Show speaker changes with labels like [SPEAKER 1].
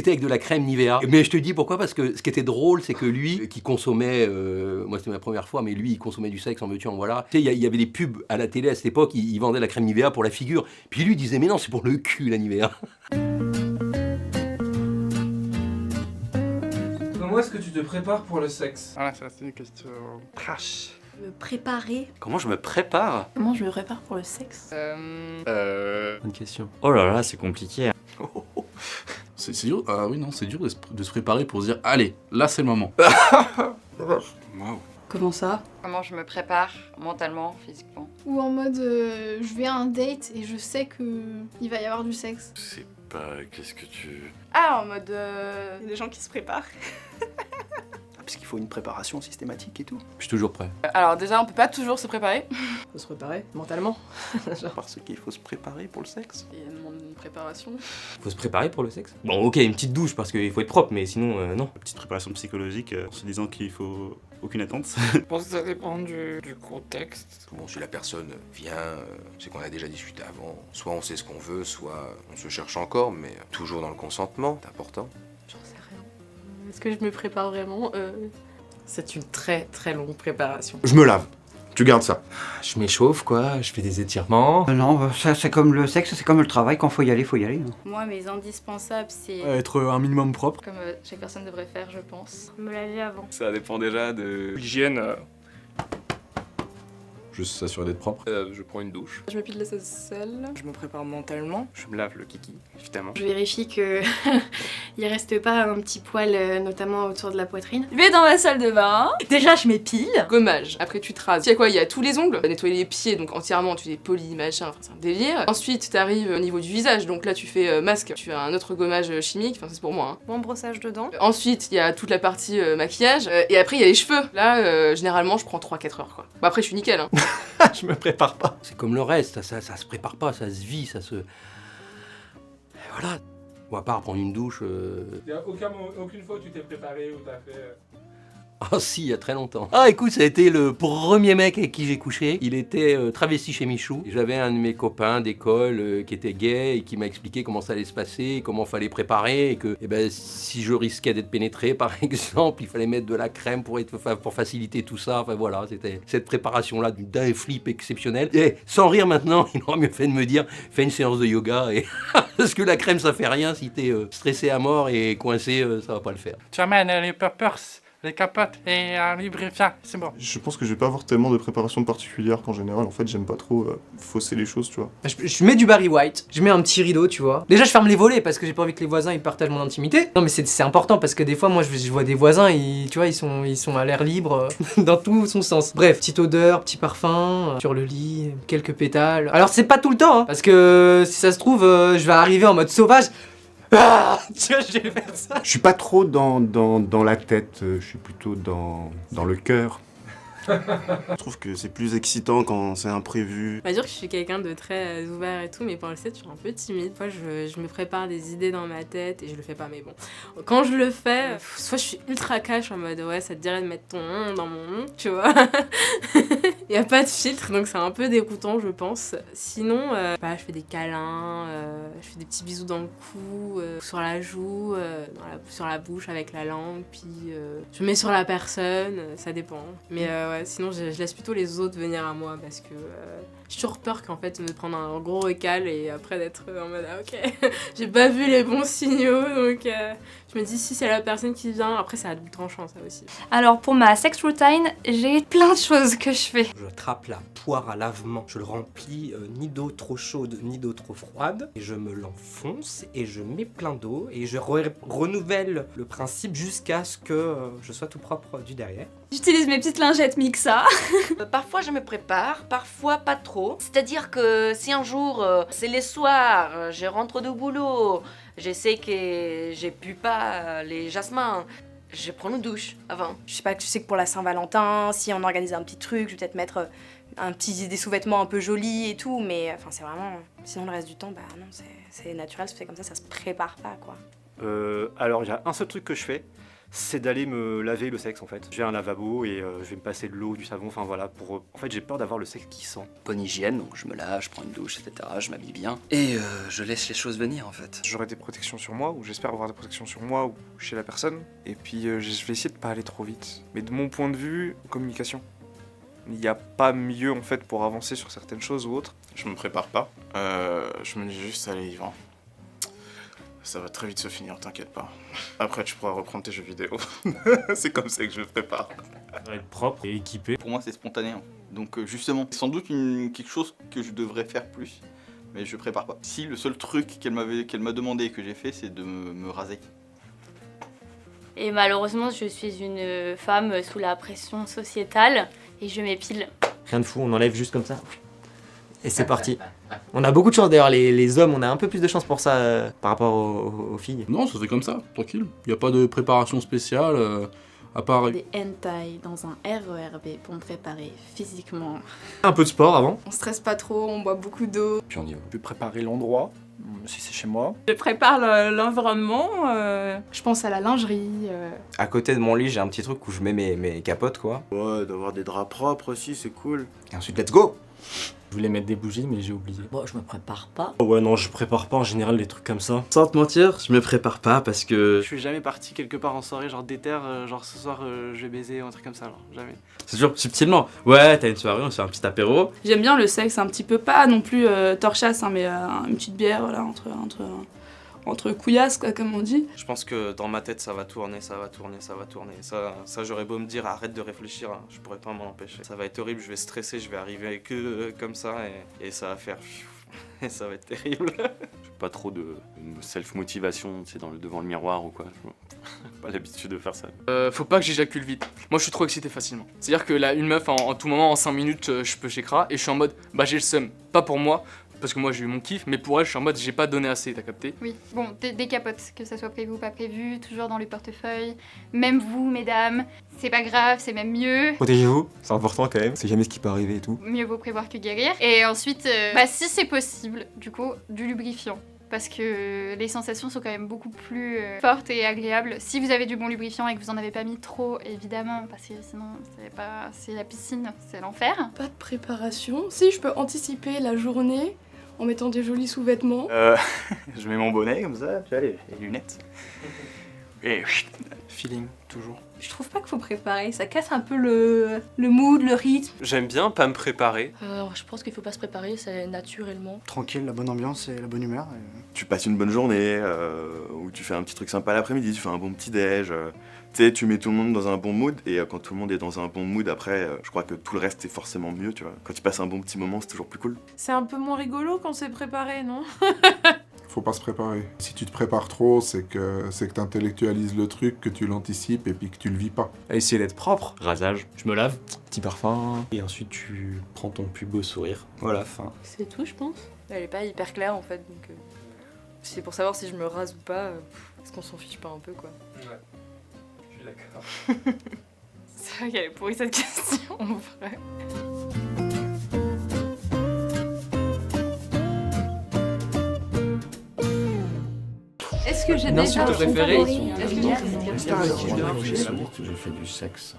[SPEAKER 1] c'était avec de la crème Nivea. Mais je te dis pourquoi, parce que ce qui était drôle, c'est que lui, qui consommait, moi c'était ma première fois, mais lui, il consommait du sexe en veux-tu en voilà. Tu sais, il y avait des pubs à la télé à cette époque, il vendait la crème Nivea pour la figure. Puis lui, il disait, mais non, c'est pour le cul, la Nivea.
[SPEAKER 2] Comment est-ce que tu te prépares pour le sexe?
[SPEAKER 3] Ah, ça c'est une question trash.
[SPEAKER 4] Me préparer.
[SPEAKER 5] Comment je me prépare?
[SPEAKER 4] Comment je me prépare pour le sexe?
[SPEAKER 5] Bonne question. Oh là là, c'est compliqué.
[SPEAKER 3] C'est dur. Ah oui, non, c'est dur de se préparer pour se dire, allez, là c'est le moment. Waouh.
[SPEAKER 4] Comment ça?
[SPEAKER 6] Comment je me prépare mentalement, physiquement.
[SPEAKER 7] Ou en mode je vais à un date et je sais que il va y avoir du sexe.
[SPEAKER 5] C'est pas... Qu'est-ce que tu...
[SPEAKER 6] Ah, en mode...
[SPEAKER 4] Il y a des gens qui se préparent.
[SPEAKER 8] Parce qu'il faut une préparation systématique et tout.
[SPEAKER 1] Je suis toujours prêt.
[SPEAKER 6] Alors déjà, on peut pas toujours se préparer.
[SPEAKER 4] Faut se préparer mentalement.
[SPEAKER 8] Parce qu'il faut se préparer pour le sexe.
[SPEAKER 6] Il y a une préparation.
[SPEAKER 9] Faut se préparer pour le sexe? Bon, ok, une petite douche parce qu'il faut être propre, mais sinon, non.
[SPEAKER 5] Petite préparation psychologique en se disant qu'il faut aucune attente.
[SPEAKER 3] Je pense que ça dépend du contexte.
[SPEAKER 10] Bon, si la personne vient, c'est qu'on a déjà discuté avant. Soit on sait ce qu'on veut, soit on se cherche encore, mais toujours dans le consentement, c'est important.
[SPEAKER 4] J'en sais rien. Est-ce que je me prépare vraiment? C'est une très très longue préparation.
[SPEAKER 11] Je me lave. Tu gardes ça.
[SPEAKER 9] Je m'échauffe, quoi, je fais des étirements.
[SPEAKER 12] Non, ça c'est comme le sexe, c'est comme le travail, quand faut y aller, faut y aller.
[SPEAKER 7] Moi, mes indispensables, c'est
[SPEAKER 3] Être un minimum propre.
[SPEAKER 6] Comme chaque personne devrait faire, je pense.
[SPEAKER 7] me laver avant.
[SPEAKER 5] Ça dépend déjà de...
[SPEAKER 3] L'hygiène. Juste s'assurer d'être propre.
[SPEAKER 5] je prends une douche.
[SPEAKER 6] Je me pile les aisselles.
[SPEAKER 4] Je me prépare mentalement.
[SPEAKER 5] Je me lave le kiki, évidemment.
[SPEAKER 4] Je vérifie que il reste pas un petit poil, notamment autour de la poitrine.
[SPEAKER 6] Je vais dans ma salle de bain.
[SPEAKER 4] Déjà, je m'épile.
[SPEAKER 6] Gommage. Après, tu te rases. Tu sais quoi, il y a tous les ongles. Nettoyer les pieds, donc entièrement, tu les polis, machin, enfin c'est un délire. Ensuite, t'arrives au niveau du visage, donc là tu fais masque. Tu as un autre gommage chimique, enfin c'est pour moi. Hein.
[SPEAKER 7] Bon brossage de dents.
[SPEAKER 6] Ensuite, il y a toute la partie maquillage. Et après, il y a les cheveux. Là, généralement, je prends 3-4 heures quoi. Bon, après, je suis nickel. Hein.
[SPEAKER 9] Je me prépare pas.
[SPEAKER 1] C'est comme le reste, ça se prépare pas, ça se vit, ça se... Et voilà. Bon, à part prendre une douche...
[SPEAKER 2] Il y a aucune fois où tu t'es préparé ou t'as fait...
[SPEAKER 1] Ah si, il y a très longtemps. Ah écoute, ça a été le premier mec avec qui j'ai couché. Il était travesti chez Michou. J'avais un de mes copains d'école qui était gay et qui m'a expliqué comment ça allait se passer, comment fallait préparer et que si je risquais d'être pénétré par exemple, il fallait mettre de la crème pour faciliter tout ça. Enfin voilà, c'était cette préparation-là d'un flip exceptionnel. Et sans rire maintenant, il aurait mieux fait de me dire fais une séance de yoga et parce que la crème ça fait rien si t'es stressé à mort et coincé, ça va pas le faire.
[SPEAKER 3] Tu amènes les peppers, les capotes et un lubrifiant, c'est bon.
[SPEAKER 11] Je pense que je vais pas avoir tellement de préparation particulière qu'en général, en fait, j'aime pas trop fausser les choses, tu vois.
[SPEAKER 4] Je mets du Barry White, je mets un petit rideau, tu vois. Déjà, je ferme les volets parce que j'ai pas envie que les voisins ils partagent mon intimité. Non, mais c'est important parce que des fois, moi, je vois des voisins, tu vois, ils sont à l'air libre dans tout son sens. Bref, petite odeur, petit parfum sur le lit, quelques pétales. Alors, c'est pas tout le temps, hein, parce que si ça se trouve, je vais arriver en mode sauvage. Ah, tu vois, je vais faire ça.
[SPEAKER 11] Je suis pas trop dans la tête, je suis plutôt dans le cœur.
[SPEAKER 5] Je trouve que c'est plus excitant quand c'est imprévu.
[SPEAKER 4] On va dire que je suis quelqu'un de très ouvert et tout, mais pendant le set, je suis un peu timide. Fois, je me prépare des idées dans ma tête et je le fais pas, mais bon. Quand je le fais, soit je suis ultra cash en mode ouais, ça te dirait de mettre ton nom dans mon nom, tu vois. Y a pas de filtre, donc c'est un peu déroutant, je pense. Sinon, je fais des câlins, je fais des petits bisous dans le cou, sur la joue, sur la bouche avec la langue, puis je mets sur la personne, ça dépend. Mais ouais, sinon je laisse plutôt les autres venir à moi parce que j'ai toujours peur qu'en fait de prendre un gros recal et après d'être en mode ah ok, j'ai pas vu les bons signaux, donc je me dis si c'est la personne qui vient, après c'est à double tranchant ça aussi.
[SPEAKER 7] Alors pour ma sex routine, j'ai plein de choses que je fais.
[SPEAKER 9] Je trappe la poire à lavement, je le remplis ni d'eau trop chaude ni d'eau trop froide, et je me l'enfonce et je mets plein d'eau et je renouvelle le principe jusqu'à ce que je sois tout propre du derrière.
[SPEAKER 7] J'utilise mes petites lingettes Mixa.
[SPEAKER 6] Parfois je me prépare, parfois pas trop. C'est-à-dire que si un jour c'est les soirs, je rentre du boulot, je sais que j'ai pu pas les jasmins, je prends une douche avant.
[SPEAKER 4] Je sais pas, tu sais que pour la Saint-Valentin, si on organise un petit truc, je vais peut-être mettre des sous-vêtements un peu jolis et tout, mais enfin c'est vraiment... Sinon le reste du temps, bah non, c'est naturel, c'est comme ça se prépare pas quoi.
[SPEAKER 5] Alors il y a un seul truc que je fais,
[SPEAKER 8] c'est d'aller me laver le sexe en fait. J'ai un lavabo et je vais me passer de l'eau, du savon, enfin voilà, pour... En fait j'ai peur d'avoir le sexe qui sent.
[SPEAKER 13] Bonne hygiène, donc je me lave, je prends une douche, etc. Je m'habille bien. Et je laisse les choses venir en fait.
[SPEAKER 14] J'aurai des protections sur moi, ou j'espère avoir des protections sur moi ou chez la personne. Et puis je vais essayer de pas aller trop vite. Mais de mon point de vue, communication. Il n'y a pas mieux en fait pour avancer sur certaines choses ou autres.
[SPEAKER 3] Je me prépare pas. Je me dis juste, allez Yvan. Ça va très vite se finir, t'inquiète pas. Après, tu pourras reprendre tes jeux vidéo. C'est comme ça que je me prépare.
[SPEAKER 15] Être propre et équipé.
[SPEAKER 16] Pour moi, c'est spontané. Hein. Donc, justement, c'est sans doute quelque chose que je devrais faire plus, mais je prépare pas. Si le seul truc qu'elle m'a demandé et que j'ai fait, c'est de me raser.
[SPEAKER 17] Et malheureusement, je suis une femme sous la pression sociétale et je m'épile.
[SPEAKER 9] Rien de fou, on enlève juste comme ça. Et c'est parti. On a beaucoup de chance d'ailleurs, les hommes, on a un peu plus de chance pour ça par rapport aux filles.
[SPEAKER 3] Non, ça fait comme ça, tranquille. Il n'y a pas de préparation spéciale, à part...
[SPEAKER 18] Des hentai dans un RERB pour me préparer physiquement.
[SPEAKER 9] Un peu de sport avant.
[SPEAKER 7] On stresse pas trop, on boit beaucoup d'eau.
[SPEAKER 10] Puis on y va.
[SPEAKER 8] Je vais préparer l'endroit, si c'est chez moi.
[SPEAKER 18] Je prépare l'environnement.
[SPEAKER 7] Je pense à la lingerie.
[SPEAKER 9] À côté de mon lit, j'ai un petit truc où je mets mes capotes quoi.
[SPEAKER 5] Ouais, d'avoir des draps propres aussi, c'est cool.
[SPEAKER 9] Et ensuite, let's go.
[SPEAKER 15] Je voulais mettre des bougies, mais j'ai oublié.
[SPEAKER 19] Bon, je me prépare pas.
[SPEAKER 15] Ouais, non, je prépare pas en général des trucs comme ça.
[SPEAKER 20] Sans te mentir, je me prépare pas parce que...
[SPEAKER 21] Je suis jamais parti quelque part en soirée, genre déter, genre ce soir je vais baiser ou un truc comme ça, genre jamais.
[SPEAKER 20] C'est toujours subtilement. Ouais, t'as une soirée, on se fait un petit apéro.
[SPEAKER 18] J'aime bien le sexe un petit peu, pas non plus torchasse, hein, mais une petite bière, voilà, entre couillasses, quoi, comme on dit.
[SPEAKER 21] Je pense que dans ma tête ça va tourner. Ça j'aurais beau me dire arrête de réfléchir, hein, je pourrais pas m'en empêcher. Ça va être horrible, je vais stresser, je vais arriver que comme ça et ça va faire... Et ça va être terrible.
[SPEAKER 22] J'ai pas trop de self-motivation, tu sais, devant le miroir ou quoi. J'ai pas l'habitude de faire ça.
[SPEAKER 23] Faut pas que j'éjacule vite. Moi je suis trop excité facilement. C'est-à-dire que là, une meuf en tout moment, en 5 minutes, je peux chécra et je suis en mode bah j'ai le seum. Pas pour moi, parce que moi j'ai eu mon kiff, mais pour elle je suis en mode j'ai pas donné assez, t'as capté?
[SPEAKER 24] Oui, bon, des capotes, que ça soit prévu ou pas prévu, toujours dans le portefeuille. Même vous, mesdames, c'est pas grave, c'est même mieux.
[SPEAKER 9] Protégez-vous, c'est important quand même, c'est jamais ce qui peut arriver et tout.
[SPEAKER 24] Mieux vaut prévoir que guérir. Et ensuite, si c'est possible, du coup, du lubrifiant. Parce que les sensations sont quand même beaucoup plus fortes et agréables. Si vous avez du bon lubrifiant et que vous en avez pas mis trop, évidemment, parce que sinon c'est la piscine, c'est l'enfer.
[SPEAKER 7] Pas de préparation. Si, je peux anticiper la journée en mettant des jolis sous-vêtements.
[SPEAKER 8] Je mets mon bonnet comme ça, tu vois, les lunettes. Et
[SPEAKER 21] Feeling, toujours.
[SPEAKER 18] Je trouve pas qu'il faut préparer, ça casse un peu le mood, le rythme.
[SPEAKER 22] J'aime bien pas me préparer.
[SPEAKER 25] Je pense qu'il faut pas se préparer, c'est naturellement.
[SPEAKER 8] Tranquille, la bonne ambiance et la bonne humeur.
[SPEAKER 5] Tu passes une bonne journée, ou tu fais un petit truc sympa l'après-midi, tu fais un bon petit déj. Tu sais, tu mets tout le monde dans un bon mood, et quand tout le monde est dans un bon mood, après, je crois que tout le reste est forcément mieux, tu vois. Quand tu passes un bon petit moment, c'est toujours plus cool.
[SPEAKER 4] C'est un peu moins rigolo quand c'est préparé, non?
[SPEAKER 26] Faut pas se préparer. Si tu te prépares trop, c'est que t'intellectualises le truc, que tu l'anticipes et puis que tu le vis pas.
[SPEAKER 9] Essayer d'être propre.
[SPEAKER 15] Rasage, je me lave,
[SPEAKER 9] Petit parfum.
[SPEAKER 15] et ensuite tu prends ton plus beau sourire.
[SPEAKER 9] Voilà, fin.
[SPEAKER 25] C'est tout, je pense.
[SPEAKER 6] Elle est pas hyper claire en fait, donc c'est pour savoir si je me rase ou pas, est-ce qu'on s'en fiche pas un peu quoi?
[SPEAKER 2] Ouais, je suis d'accord.
[SPEAKER 24] C'est vrai qu'elle est pourrie cette question, en vrai.
[SPEAKER 18] Est-ce que j'ai
[SPEAKER 1] Une
[SPEAKER 18] déjà
[SPEAKER 1] insulte préférée?
[SPEAKER 18] Est-ce que j'ai...
[SPEAKER 27] Je fais du sexe.